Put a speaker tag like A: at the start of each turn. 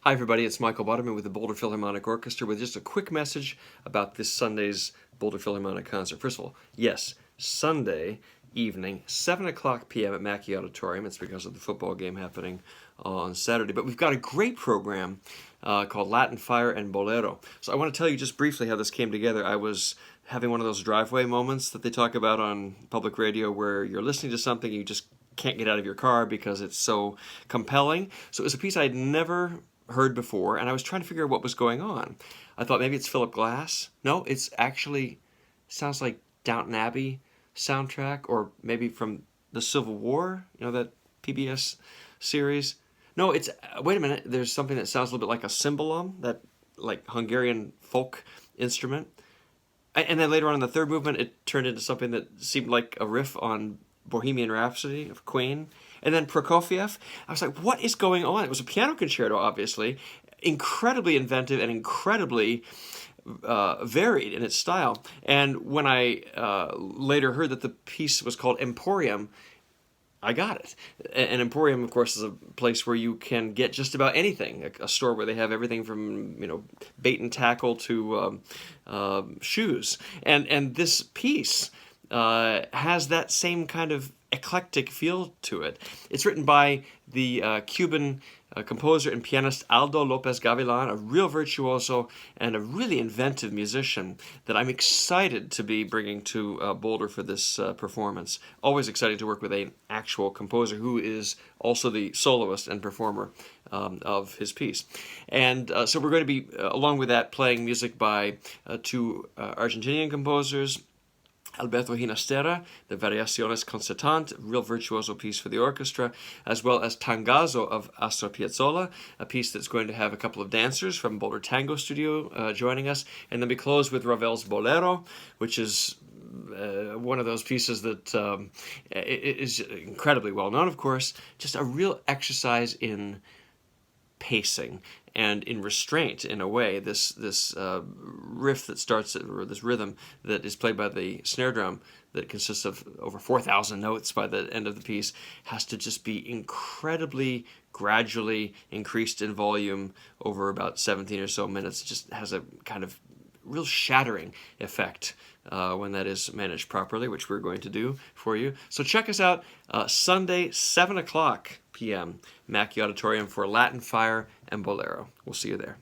A: Hi everybody, it's Michael Butterman with the Boulder Philharmonic Orchestra with just a quick message about this Sunday's Boulder Philharmonic concert. First of all, yes, Sunday evening, 7 o'clock p.m. at Macky Auditorium. It's because of the football game happening on Saturday. But we've got a great program called Latin Fire and Bolero. So I want to tell you just briefly how this came together. I was having one of those driveway moments that they talk about on public radio where you're listening to something, you just can't get out of your car because it's so compelling. So it was a piece I'd never heard before, and I was trying to figure out what was going on. I thought maybe it's Philip Glass. No, it's actually sounds like Downton Abbey soundtrack, or maybe from the Civil War, that PBS series. No, it's wait a minute, there's something that sounds a little bit like a cymbalum, that like Hungarian folk instrument. And then later on in the third movement, it turned into something that seemed like a riff on Bohemian Rhapsody of Queen. And then Prokofiev, I was like, what is going on? It was a piano concerto, obviously, incredibly inventive and incredibly varied in its style. And when I later heard that the piece was called Emporium, I got it. An emporium, of course, is a place where you can get just about anything. A store where they have everything from bait and tackle to shoes. And this piece has that same kind of eclectic feel to it. It's written by the Cuban composer and pianist Aldo Lopez Gavilan, a real virtuoso and a really inventive musician that I'm excited to be bringing to Boulder for this performance. Always exciting to work with an actual composer who is also the soloist and performer of his piece. And so we're going to be, along with that, playing music by two Argentinian composers, Alberto Ginastera, the Variaciones Concertante, real virtuoso piece for the orchestra, as well as Tangazo of Astor Piazzolla, a piece that's going to have a couple of dancers from Boulder Tango Studio joining us. And then we close with Ravel's Bolero, which is one of those pieces that is incredibly well known, of course. Just a real exercise in pacing and in restraint, in a way. This riff that starts, or this rhythm that is played by the snare drum that consists of over 4,000 notes by the end of the piece, has to just be incredibly gradually increased in volume over about 17 or so minutes. It just has a kind of real shattering effect when that is managed properly, which we're going to do for you. So check us out Sunday, 7 o'clock p.m., Macky Auditorium for Latin Fire and Bolero. We'll see you there.